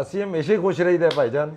ਅਸੀਂ ਹਮੇਸ਼ਾ ਹੀ ਖੁਸ਼ ਰਹੀਦਾ ਭਾਈਜਾਨ,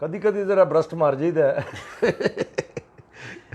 ਕਦੀ ਕਦੀ ਜ਼ਰਾ ਬਰਸਟ ਮਾਰ ਜਾਈਦਾ।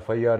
FIR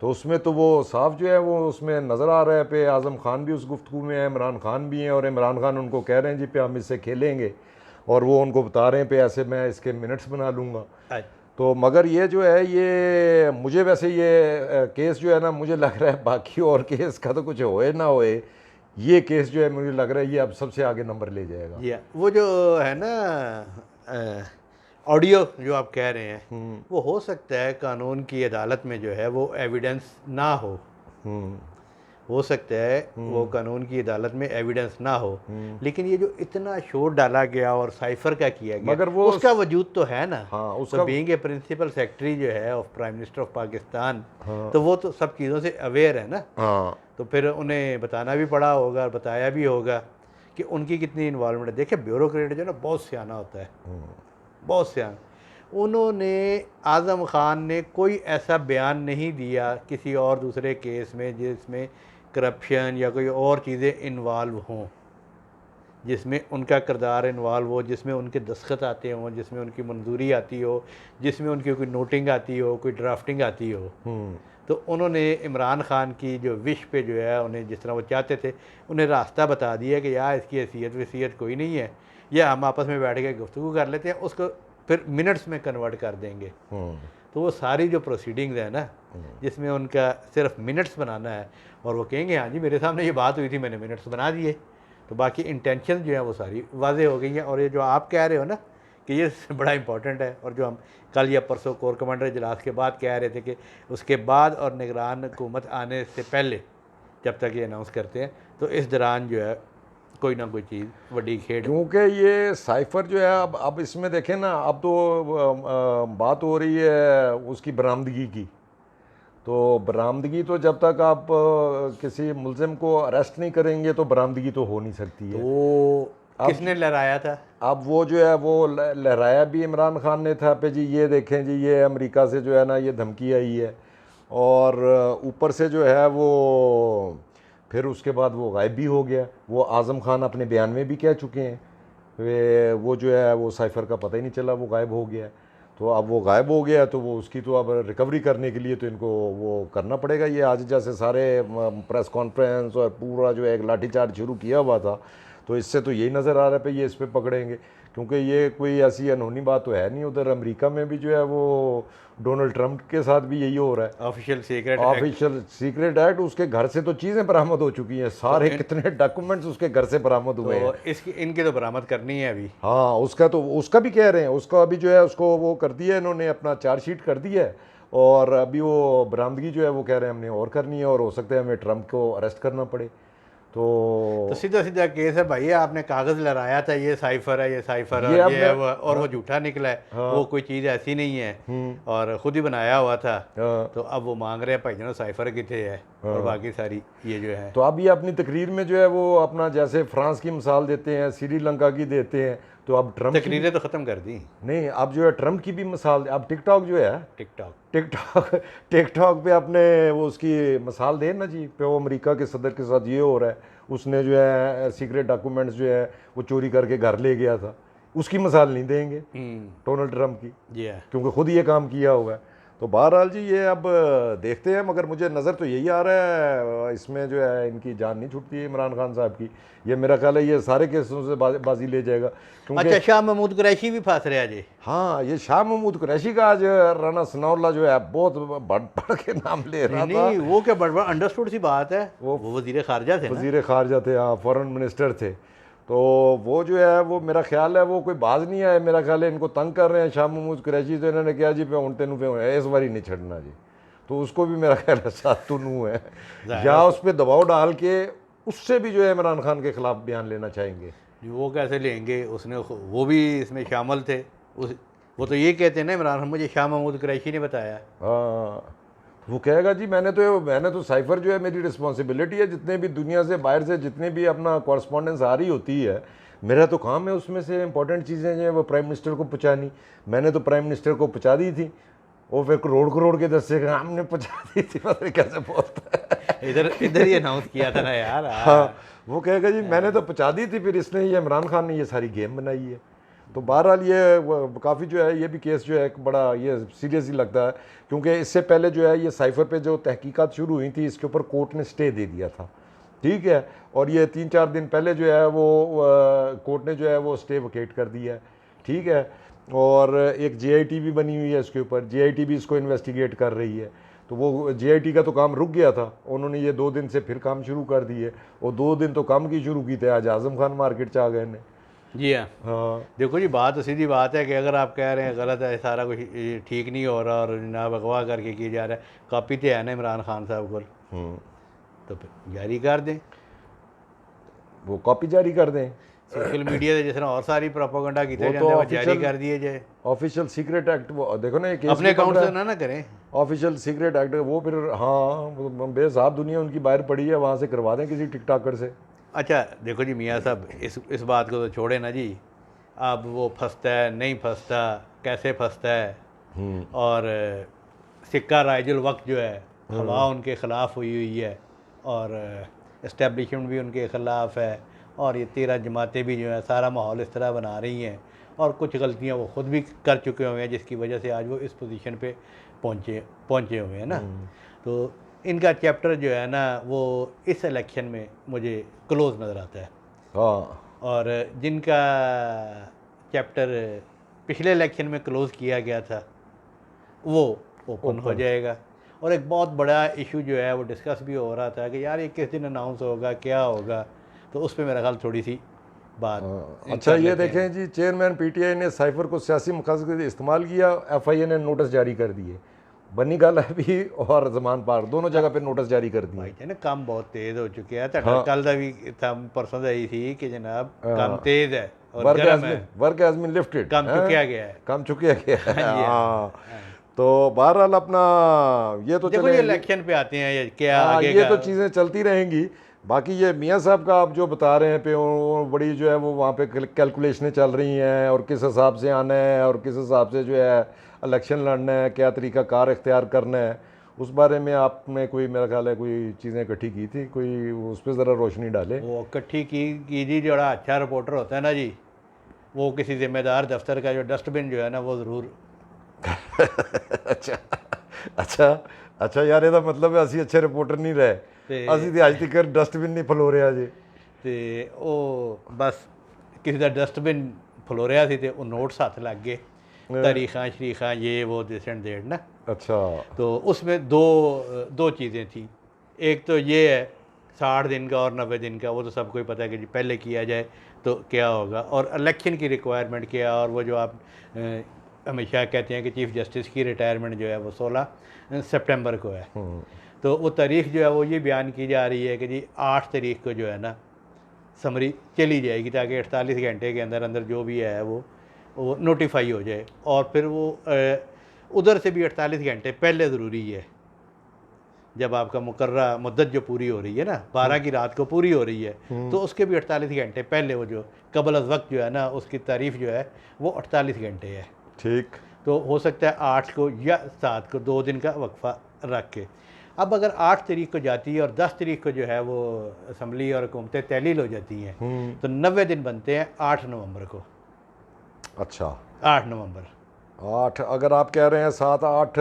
تو اس میں تو وہ صاف جو ہے وہ اس میں نظر آ رہا ہے پہ اعظم خان بھی اس گفتگو میں ہے، عمران خان بھی ہیں، اور عمران خان ان کو کہہ رہے ہیں جی پہ ہم اس سے کھیلیں گے، اور وہ ان کو بتا رہے ہیں پہ ایسے میں اس کے منٹس بنا لوں گا. تو مگر یہ جو ہے یہ مجھے ویسے یہ کیس جو ہے نا مجھے لگ رہا ہے باقی اور کیس کا تو کچھ ہوئے نہ ہوئے، یہ کیس جو ہے مجھے لگ رہا ہے یہ اب سب سے آگے نمبر لے جائے گا. جی وہ جو ہے نا آڈیو جو آپ کہہ رہے ہیں وہ ہو سکتا ہے قانون کی عدالت میں جو ہے وہ ایویڈنس نہ ہو سکتا ہے وہ قانون کی عدالت میں ایویڈنس نہ ہو، لیکن یہ جو اتنا شور ڈالا گیا اور سائفر کا کیا گیا مگر وہ اس کا وجود تو ہے نا. ہاں اس تو بینگ اے پرنسپل سیکرٹری جو ہے of prime minister of Pakistan, تو وہ تو سب چیزوں سے اویئر ہے نا. ہاں تو پھر انہیں بتانا بھی پڑا ہوگا اور بتایا بھی ہوگا کہ ان کی کتنی انوالومنٹ ہے. دیکھیں بیوروکریٹ جو ہے نا بہت سیانہ ہوتا ہے، بہت سیانہ. انہوں نے اعظم خان نے کوئی ایسا بیان نہیں دیا کسی اور دوسرے کیس میں جس میں کرپشن یا کوئی اور چیزیں انوالو ہوں، جس میں ان کا کردار انوالو ہو، جس میں ان کے دستخط آتے ہوں، جس میں ان کی منظوری آتی ہو، جس میں ان کی کوئی نوٹنگ آتی ہو، کوئی ڈرافٹنگ آتی ہو. تو انہوں نے عمران خان کی جو وش پہ جو ہے انہیں جس طرح وہ چاہتے تھے انہیں راستہ بتا دیا کہ یار اس کی حیثیت ویثیت کوئی نہیں ہے، یا ہم آپس میں بیٹھ کے گفتگو کر لیتے ہیں، اس کو پھر منٹس میں کنورٹ کر دیں گے. تو وہ ساری جو پروسیڈنگز ہیں نا جس میں ان کا صرف منٹس بنانا ہے اور وہ کہیں گے ہاں جی میرے سامنے یہ بات ہوئی تھی میں نے منٹس بنا دیے، تو باقی انٹینشن جو ہیں وہ ساری واضح ہو گئی ہیں. اور یہ جو آپ کہہ رہے ہو نا کہ یہ بڑا امپورٹنٹ ہے، اور جو ہم کل یا پرسوں کور کمانڈر اجلاس کے بعد کہہ رہے تھے کہ اس کے بعد اور نگران حکومت آنے سے پہلے جب تک یہ اناؤنس کرتے ہیں تو اس دوران جو ہے کوئی نہ کوئی چیز بڑی کھیڑ. کیونکہ یہ سائفر جو ہے اب اس میں دیکھیں نا اب تو بات ہو رہی ہے اس کی برآمدگی کی. تو برآمدگی تو جب تک آپ کسی ملزم کو اریسٹ نہیں کریں گے تو برآمدگی تو ہو نہیں سکتی ہے. وہ کس نے لہرایا تھا؟ اب وہ جو ہے وہ لہرایا بھی عمران خان نے تھا پہ جی یہ دیکھیں جی یہ امریکہ سے جو ہے نا یہ دھمکی آئی ہے، اور اوپر سے جو ہے وہ پھر اس کے بعد وہ غائب بھی ہو گیا. وہ اعظم خان اپنے بیان میں بھی کہہ چکے ہیں وہ جو ہے وہ سائفر کا پتہ ہی نہیں چلا، وہ غائب ہو گیا. تو اب وہ غائب ہو گیا تو وہ اس کی تو اب ریکوری کرنے کے لیے تو ان کو وہ کرنا پڑے گا. یہ آج جیسے سارے پریس کانفرنس اور پورا جو ہے ایک لاٹھی چارج شروع کیا ہوا تھا، تو اس سے تو یہی نظر آ رہا ہے پہ یہ اس پہ پکڑیں گے، کیونکہ یہ کوئی ایسی انہونی بات تو ہے نہیں. ادھر امریکہ میں بھی جو ہے وہ ڈونلڈ ٹرمپ کے ساتھ بھی یہی ہو رہا ہے. آفیشیل سیکرٹ ایکٹ، اس کے گھر سے تو چیزیں برآمد ہو چکی ہیں، سارے کتنے ڈاکومنٹس اس کے گھر سے برآمد ہوئے ہیں. ان کی تو برآمد کرنی ہے ابھی. ہاں اس کا بھی کہہ رہے ہیں، اس کا ابھی جو ہے اس کو وہ کر دیا ہے انہوں نے، اپنا چارج شیٹ کر دی ہے، اور ابھی وہ برآمدگی جو ہے وہ کہہ رہے ہیں ہم نے اور کرنی ہے، اور ہو سکتا ہے ہمیں ٹرمپ کو اریسٹ کرنا پڑے. تو سیدھا سیدھا کیس ہے بھائی، آپ نے کاغذ لہرایا تھا یہ سائفر ہے، یہ سائفر ہے، یہ ہے اور وہ جھوٹا نکلا ہے، وہ کوئی چیز ایسی نہیں ہے اور خود ہی بنایا ہوا تھا. تو اب وہ مانگ رہے ہیں بھائی جناب سائفر کتنے ہے اور باقی ساری یہ جو ہے. تو اب یہ اپنی تقریر میں جو ہے وہ اپنا جیسے فرانس کی مثال دیتے ہیں، سری لنکا کی دیتے ہیں، تو اب ٹرمپ تقریریں تو ختم کر دی نہیں، اب جو ہے ٹرمپ کی بھی مثال. اب ٹک ٹاک جو ہے ٹک ٹاک پہ اپنے وہ اس کی مثال دیں نا جی پہ وہ امریکہ کے صدر کے ساتھ یہ ہو رہا ہے، اس نے جو ہے سیکریٹ ڈاکومنٹس جو ہے وہ چوری کر کے گھر لے گیا تھا، اس کی مثال نہیں دیں گے ڈونلڈ ٹرمپ کی، کیونکہ خود یہ کام کیا ہوا ہے. تو بہرحال جی یہ اب دیکھتے ہیں، مگر مجھے نظر تو یہی آ رہا ہے اس میں جو ہے ان کی جان نہیں چھٹتی ہے عمران خان صاحب کی. یہ میرا خیال ہے یہ سارے کیسوں سے بازی لے جائے گا. اچھا شاہ محمود قریشی بھی پھنس رہا جی. ہاں یہ شاہ محمود قریشی کا آج رانا ثناء اللہ جو ہے بہت بڑھ بڑھ کے نام لے رہا تھا. نہیں وہ کیا بڑھ انڈرسٹوڈ سی بات ہے، وہ وزیر خارجہ تھے، وزیر خارجہ تھے، ہاں فورن منسٹر تھے. تو وہ جو ہے وہ میرا خیال ہے وہ کوئی باز نہیں آئے، میرا خیال ہے ان کو تنگ کر رہے ہیں شاہ محمود قریشی. تو انہوں نے کیا جی پہ اونٹے نو پہ اس باری نہیں چھڑنا جی. تو اس کو بھی میرا خیال ہے ساتھ تو نو ہے، یا اس پہ دباؤ ڈال کے اس سے بھی جو ہے عمران خان کے خلاف بیان لینا چاہیں گے. وہ کیسے لیں گے؟ اس نے وہ بھی اس میں شامل تھے. وہ تو یہ کہتے ہیں نا عمران خان مجھے شاہ محمود قریشی نے بتایا. ہاں وہ کہے گا جی میں نے تو سائفر جو ہے میری رسپانسبلٹی ہے، جتنے بھی دنیا سے باہر سے جتنے بھی اپنا کورسپونڈنس آ رہی ہوتی ہے میرا تو کام ہے اس میں سے امپورٹنٹ چیزیں جو ہیں وہ پرائم منسٹر کو پہنچانی. میں نے تو پرائم منسٹر کو پہنچا دی تھی، وہ پھر کروڑ کے دستے کا ہم نے پہنچا دی تھی. پتہ کیسے بولتا ہے، ادھر ہی اناؤنس کیا تھا نا یار. ہاں وہ کہے گا جی میں نے تو پہنچا دی تھی، پھر اس نے یہ عمران خان نے یہ ساری گیم بنائی ہے. تو بہرحال یہ کافی جو ہے یہ بھی کیس جو ہے ایک بڑا یہ سیریس ہی لگتا ہے، کیونکہ اس سے پہلے جو ہے یہ سائفر پہ جو تحقیقات شروع ہوئی تھی اس کے اوپر کورٹ نے سٹے دے دیا تھا، ٹھیک ہے، اور یہ 3-4 دن پہلے جو ہے وہ کورٹ نے جو ہے وہ سٹے ویکیٹ کر دیا ہے، ٹھیک ہے، اور ایک جے آئی ٹی بھی بنی ہوئی ہے اس کے اوپر، جے آئی ٹی بھی اس کو انویسٹیگیٹ کر رہی ہے، تو وہ جے آئی ٹی کا تو کام رک گیا تھا، انہوں نے یہ 2 دن سے پھر کام شروع کر دیے، اور 2 دن تو کام کی شروع کی تھے، آج اعظم خان مارکیٹ چ آ گئے نے۔ جی ہاں، ہاں دیکھو جی بات تو سیدھی بات ہے کہ اگر آپ کہہ رہے ہیں غلط ہے سارا کچھ ٹھیک نہیں ہو رہا اور جناب اغوا کر کے کیا جا رہا ہے، کاپی تو ہے نا عمران خان صاحب کو، تو پھر جاری کر دیں، وہ کاپی جاری کر دیں، سوشل میڈیا سے جس طرح اور ساری پروپیگنڈا کیتے وہ جاتے تو ہیں وہ جاری کر دیے جائے، آفیشیل سیکریٹ ایکٹ، وہ دیکھو نا یہ کیس اپنے بھی بن اکاؤنٹ رہا سے ہے، نہ کریں۔ آفیشیل سیکریٹ ایکٹ وہ پھر ہاں بے حساب دنیا ان کی باہر پڑی ہے، وہاں سے کروا دیں کسی ٹک ٹاکر سے۔ اچھا دیکھو جی میاں صاحب اس بات کو تو چھوڑے نا جی، اب وہ پھنستا ہے نہیں پھنستا، کیسے پھنستا ہے، اور سکہ رائج الوقت جو ہے ہوا ان کے خلاف ہوئی ہے، اور اسٹیبلشمنٹ بھی ان کے خلاف ہے، اور یہ 13 جماعتیں بھی جو ہیں سارا ماحول اس طرح بنا رہی ہیں، اور کچھ غلطیاں وہ خود بھی کر چکے ہوئے ہیں جس کی وجہ سے آج وہ اس پوزیشن پہ پہنچے ہوئے ہیں نا۔ تو ان کا چیپٹر جو ہے نا وہ اس الیکشن میں مجھے کلوز نظر آتا ہے، ہاں اور جن کا چیپٹر پچھلے الیکشن میں کلوز کیا گیا تھا وہ اوپن ہو جائے گا، اور ایک بہت بڑا ایشو جو ہے وہ ڈسکس بھی ہو رہا تھا کہ یار یہ کس دن اناؤنس ہوگا کیا ہوگا، تو اس پہ میرا خیال تھوڑی سی بات اچھا یہ دیکھیں جی، چیئرمین پی ٹی آئی نے سائفر کو سیاسی مقاصد کے لیے استعمال کیا، ایف آئی اے نے نوٹس جاری کر دیے، بنی گال بھی اور زمان پار دونوں جگہ پہ نوٹس جاری کر دیے۔ بھائی جان کام بہت تیز ہو چکے ہیں، کل کا بھی تھا پرسوں آئی تھی کہ جناب کام تیز ہے اور گرم ہے، ورک ہیز بین لفٹڈ، کام چکیا گیا ہے، کام چکیا گیا ہے، ہاں جی ہاں۔ تو بہرحال اپنا یہ تو دیکھو یہ الیکشن پہ آتے ہیں کیا آگے یہ کا، تو چیزیں چلتی رہیں گی، باقی یہ میاں صاحب کا آپ جو بتا رہے ہیں پہ بڑی جو ہے وہ وہاں پہ کیلکولیشنیں چل رہی ہیں، اور کس حساب سے آنا ہے اور کس حساب سے جو ہے الیکشن لڑنا ہے، کیا طریقہ کار اختیار کرنا ہے، اس بارے میں آپ نے کوئی میرا خیال ہے کوئی چیزیں اکٹھی کی تھی، کوئی اس پہ ذرا روشنی ڈالے۔ وہ اکٹھی کی جی، جو بڑا اچھا رپورٹر ہوتا ہے نا جی، وہ کسی ذمہ دار دفتر کا جو ڈسٹ بن جو ہے نا وہ ضرور اچھا اچھا اچھا یار یہ مطلب ہے اسی اچھے رپورٹر نہیں رہے، اسی تے اج تک ڈسٹ بن نہیں پھلو رہا جی، تے او بس کسی دا ڈسٹ بن پھلو رہا سی تے وہ نوٹس ہاتھ لگ گئے، تاریخاں شریخاں یہ وہ دس اینڈ دیٹ نا۔ اچھا تو اس میں دو چیزیں تھیں، ایک تو یہ ہے 60 دن کا اور 90 دن کا، وہ تو سب کو ہی پتہ ہے کہ جی پہلے کیا جائے تو کیا ہوگا، اور الیکشن کی ریکوائرمنٹ کیا، اور وہ جو آپ ہمیشہ کہتے ہیں کہ چیف جسٹس کی ریٹائرمنٹ جو ہے وہ 16 سپٹمبر کو ہے، تو وہ تاریخ جو ہے وہ یہ بیان کی جا رہی ہے کہ جی 8 تاریخ کو جو ہے نا سمری چلی جائے گی، تاکہ 48 گھنٹے کے اندر جو بھی ہے وہ نوٹیفائی ہو جائے، اور پھر وہ ادھر سے بھی 48 گھنٹے پہلے ضروری ہے، جب آپ کا مقررہ مدت جو پوری ہو رہی ہے نا 12 کی رات کو پوری ہو رہی ہے، تو اس کے بھی 48 گھنٹے پہلے وہ جو قبل از وقت جو ہے نا اس کی تعریف جو ہے وہ 48 گھنٹے ہے، ٹھیک، تو ہو سکتا ہے 8 کو یا 7 کو 2 دن کا وقفہ رکھ کے۔ اب اگر 8 تاریخ کو جاتی ہے اور 10 تاریخ کو جو ہے وہ اسمبلی اور حکومتیں تحلیل ہو جاتی ہیں، تو 90 دن بنتے ہیں 8 نومبر کو۔ اچھا 8 نومبر 8 اگر آپ کہہ رہے ہیں 7-8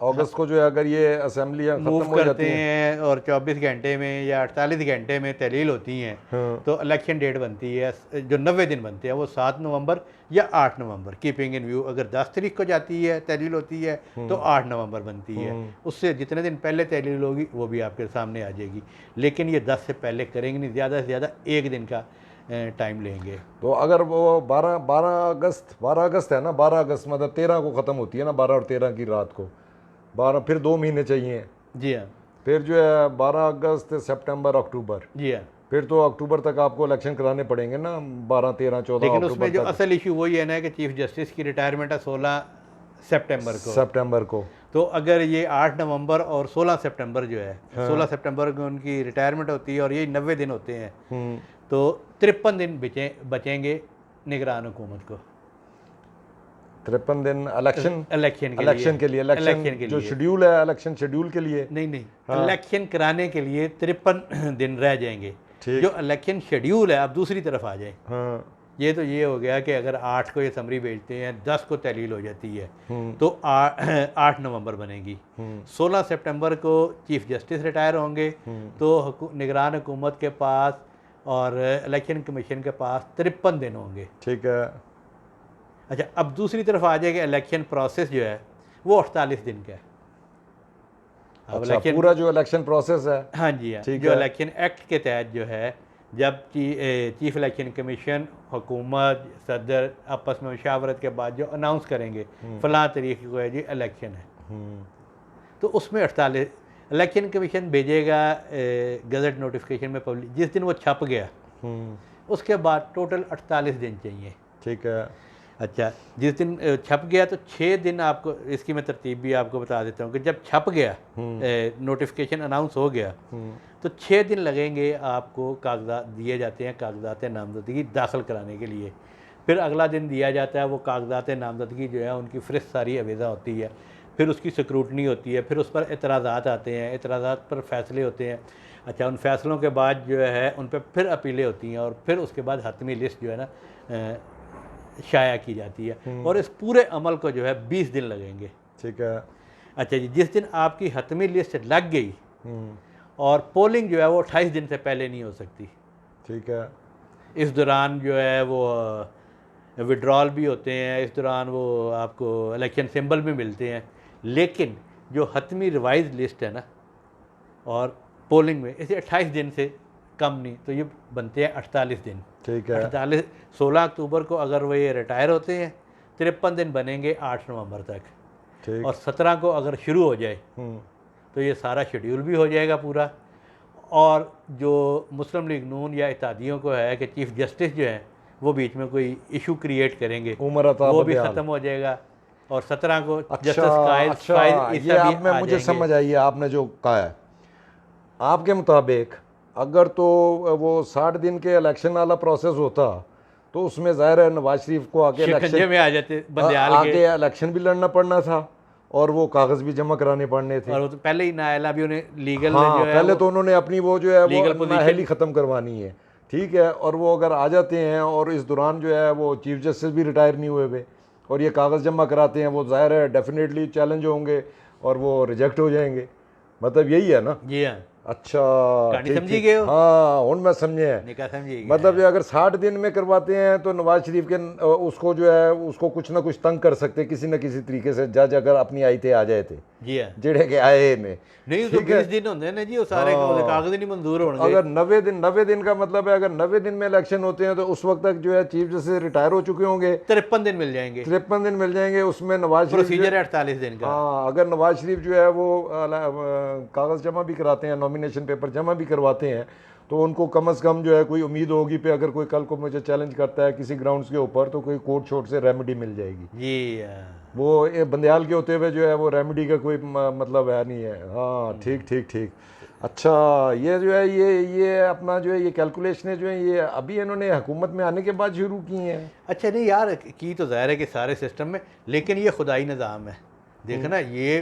اگست کو جو ہے اگر یہ اسمبلیاں موو ختم ہو کرتے جاتی ہیں ہیں اور 24 گھنٹے میں یا 48 گھنٹے میں تحلیل ہوتی ہیں، تو الیکشن ڈیٹ بنتی ہے جو 90 دن بنتے ہیں وہ 7 نومبر یا 8 نومبر، کیپنگ ان ویو اگر 10 تاریخ کو جاتی ہے تحلیل ہوتی ہے تو 8 نومبر بنتی ہے، اس سے جتنے دن پہلے تحلیل ہوگی وہ بھی آپ کے سامنے آ جائے گی، لیکن یہ 10 سے پہلے کریں گے نہیں، زیادہ سے زیادہ 1 دن کا ٹائم لیں گے۔ تو اگر وہ 12 اگست ہے نا، 12 اگست مطلب 13 کو ختم ہوتی ہے نا، 12 اور 13 کی رات کو، 12 پھر 2 مہینے چاہیے، جی ہاں، پھر جو ہے 12 اگست سپٹمبر اکتوبر، جی ہاں، پھر تو اکتوبر تک آپ کو الیکشن کرانے پڑیں گے نا، 12 13 14 لیکن اس میں اکتوبر جو تک، اصل ایشو وہی ہے نا کہ چیف جسٹس کی ریٹائرمنٹ ہے 16 سپٹمبر کو، تو اگر یہ 8 نومبر اور 16 سپٹمبر جو ہے 16 سپٹمبر کو ان کی ریٹائرمنٹ ہوتی ہے اور یہ 90 دن ہوتے ہیں، تو 53 دن بچیں گے نگران حکومت کو، 53 دن الیکشن کے لیے، الیکشن کے جو لیے شیڈیول ہے الیکشن شیڈیول کے لیے، نہیں الیکشن کرانے کے لیے 53 دن رہ جائیں گے، جو الیکشن شیڈیول ہے آپ دوسری طرف آ جائیں، ہاں یہ تو یہ ہو گیا کہ اگر 8 کو یہ سمری بھیجتے ہیں 10 کو تحلیل ہو جاتی ہے تو 8 نومبر بنے گی. 16 سپٹمبر کو چیف جسٹس ریٹائر ہوں گے تو نگران حکومت کے پاس اور الیکشن کمیشن کے پاس 53 دن ہوں گے. ٹھیک ہے. اچھا اب دوسری طرف آ جائے کہ الیکشن پروسیس جو ہے وہ 48 دن کا ہے. اچھا پورا جو الیکشن پروسیس ہے. ہاں جی ہاں, جو الیکشن ایکٹ کے تحت جو ہے جب چیف الیکشن کمیشن حکومت صدر آپس میں مشاورت کے بعد جو اناؤنس کریں گے فلاں تاریخ کو ہے جی الیکشن ہے, تو اس میں 48 الیکشن کمیشن بھیجے گا گزٹ نوٹیفیکیشن میں پبلک جس دن وہ چھپ گیا اس کے بعد ٹوٹل 48 دن چاہیے. ٹھیک ہے. اچھا جس دن چھپ گیا تو 6 دن آپ کو اس کی میں ترتیب بھی آپ کو بتا دیتا ہوں کہ جب چھپ گیا نوٹیفیکیشن اناؤنس ہو گیا تو 6 دن لگیں گے آپ کو کاغذات دیے جاتے ہیں کاغذات نامزدگی داخل کرانے کے لیے. پھر اگلا دن دیا جاتا ہے وہ کاغذات نامزدگی جو ہے ان کی فہرست ساری آویزہ ہوتی ہے, پھر اس کی سکروٹنی ہوتی ہے, پھر اس پر اعتراضات آتے ہیں, اعتراضات پر فیصلے ہوتے ہیں. اچھا ان فیصلوں کے بعد جو ہے ان پہ پھر اپیلیں ہوتی ہیں اور پھر اس کے بعد حتمی لسٹ جو ہے نا شائع کی جاتی ہے اور اس پورے عمل کو جو ہے 20 دن لگیں گے. ٹھیک ہے. اچھا جی جس دن آپ کی حتمی لسٹ لگ گئی اور پولنگ جو ہے وہ 28 دن سے پہلے نہیں ہو سکتی. ٹھیک ہے. اس دوران جو ہے وہ وڈرال بھی ہوتے ہیں, اس دوران وہ آپ کو الیکشن سمبل بھی ملتے ہیں, لیکن جو حتمی ریوائز لسٹ ہے نا اور پولنگ میں اسے 28 دن سے کم نہیں, تو یہ بنتے ہیں 48 دن. ٹھیک ہے. 16 اکتوبر کو اگر وہ یہ ریٹائر ہوتے ہیں 53 دن بنیں گے 8 نومبر تک, اور 17 کو اگر شروع ہو جائے تو یہ سارا شیڈیول بھی ہو جائے گا پورا. اور جو مسلم لیگ نون یا اتحادیوں کو ہے کہ چیف جسٹس جو ہیں وہ بیچ میں کوئی ایشو کریٹ کریں گے وہ بھی ختم ہو جائے گا, اور 17 کو جسٹس یہ آپ میں مجھے سمجھ آئی ہے آپ نے جو کہا ہے. آپ کے مطابق اگر تو وہ 60 دن کے الیکشن والا پروسیس ہوتا تو اس میں ظاہر ہے نواز شریف کو آگے الیکشن بھی لڑنا پڑنا تھا اور وہ کاغذ بھی جمع کرانے پڑنے تھے, اور تو پہلے ہی نائلہ بھی انہیں لیگل پہلے تو انہوں نے اپنی وہ جو ہے وہ نااہلی ختم کروانی ہے. ٹھیک ہے. اور وہ اگر آ جاتے ہیں اور اس دوران جو ہے وہ چیف جسٹس بھی ریٹائر نہیں ہوئے ہوئے اور یہ کاغذ جمع کراتے ہیں, وہ ظاہر ہے ڈیفینیٹلی چیلنج ہوں گے اور وہ ریجیکٹ ہو جائیں گے. مطلب یہی ہے نا. جی ہاں. اچھا سمجھی گئے ہو؟ ہاں ہوں میں سمجھے ہیں. مطلب یہ اگر 60 دن میں کرواتے ہیں تو نواز شریف کے اس کو جو ہے اس کو کچھ نہ کچھ تنگ کر سکتے کسی نہ کسی طریقے سے, جج اگر اپنی آئی تھے آ جائے تھے. جی ہاں. جڑے کہ آئے نے نہیں تو 20 دن ہوندے نے جی, وہ سارے کاغذ نہیں منظور ہوں گے. اگر 90 دن کا مطلب ہے اگر 90 دن میں الیکشن ہوتے ہیں تو اس وقت تک جو ہے چیف جسٹس ریٹائر ہو چکے ہوں گے. 53 دن مل جائیں گے. 53 دن مل جائیں گے. اس میں نواز شریف پروسیجر ہے 48 دن کا. ہاں اگر نواز شریف جو ہے وہ کاغذ جمع بھی کراتے ہیں, نامینیشن پیپر جمع بھی کرواتے ہیں, تو ان کو کم از کم جو ہے کوئی امید ہوگی پہ اگر کوئی کل کو مجھے چیلنج کرتا ہے کسی گراؤنڈز کے اوپر تو کوئی کورٹ شوٹ سے ریمیڈی مل جائے گی. جی وہ بندیال کے ہوتے ہوئے جو ہے وہ ریمیڈی کا کوئی مطلب ہے نہیں ہے. ہاں ٹھیک ٹھیک ٹھیک. اچھا یہ جو ہے یہ اپنا جو ہے یہ کیلکولیشنیں جو ہیں یہ ابھی انہوں نے حکومت میں آنے کے بعد شروع کی ہیں. اچھا نہیں یار کی تو ظاہر ہے کہ سارے سسٹم میں, لیکن یہ خدائی نظام ہے. دیکھنا یہ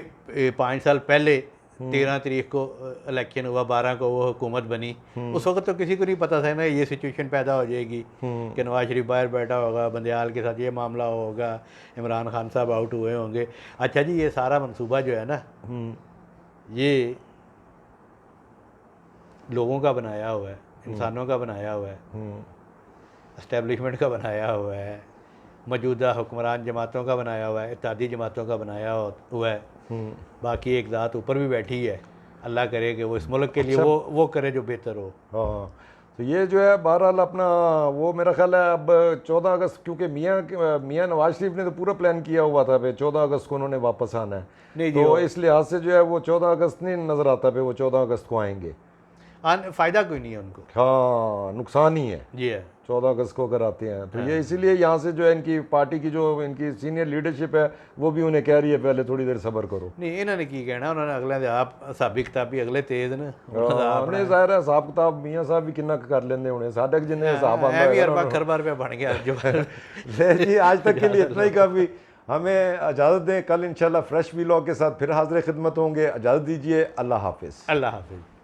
5 سال پہلے 13 تاریخ کو الیکشن ہوا, 12 کو وہ حکومت بنی, اس وقت تو کسی کو نہیں پتا تھا نا یہ سچویشن پیدا ہو جائے گی کہ نواز شریف باہر بیٹھا ہوگا, بندیال کے ساتھ یہ معاملہ ہوگا, عمران خان صاحب آؤٹ ہوئے ہوں گے. اچھا جی یہ سارا منصوبہ جو ہے نا یہ لوگوں کا بنایا ہوا ہے, انسانوں کا بنایا ہوا ہے, اسٹیبلشمنٹ کا بنایا ہوا ہے, موجودہ حکمران جماعتوں کا بنایا ہوا ہے, اتحادی جماعتوں کا بنایا ہوا ہے. باقی ایک ذات اوپر بھی بیٹھی ہے, اللہ کرے کہ وہ اس ملک کے لیے وہ کرے جو بہتر ہو. ہاں تو یہ جو ہے بہرحال اپنا وہ میرا خیال ہے اب 14 اگست کیونکہ میاں نواز شریف نے تو پورا پلان کیا ہوا تھا پہ 14 اگست کو انہوں نے واپس آنا ہے, تو اس لحاظ سے جو ہے وہ 14 اگست نہیں نظر آتا پہ وہ 14 اگست کو آئیں گے. فائدہ کوئی نہیں ہے ان کو. ہاں نقصان ہی ہے. جی ہے 14 اگست کو اگر آتے ہیں تو یہ اسی لیے یہاں سے جو ہے ان کی پارٹی کی جو ان کی سینئر لیڈرشپ ہے وہ بھی انہیں کہہ رہی ہے پہلے تھوڑی دیر صبر کرو. نہیں انہوں نے کی کہنا, انہوں نے اگلے آپ حسابی کتابی اگلے تیز نا. نہیں ظاہر ہے حساب کتاب میاں صاحب بھی کنا کر لیندے ہونے, ساڈے جن حساب آتا ہے 4 ارب روپے بن گیا جو. جی آج تک کے لیے اتنا ہی کافی. ہمیں اجازت دیں, کل انشاءاللہ فریش ویلاگ کے ساتھ پھر حاضر خدمت ہوں گے. اجازت دیجیے, اللہ حافظ. اللہ حافظ.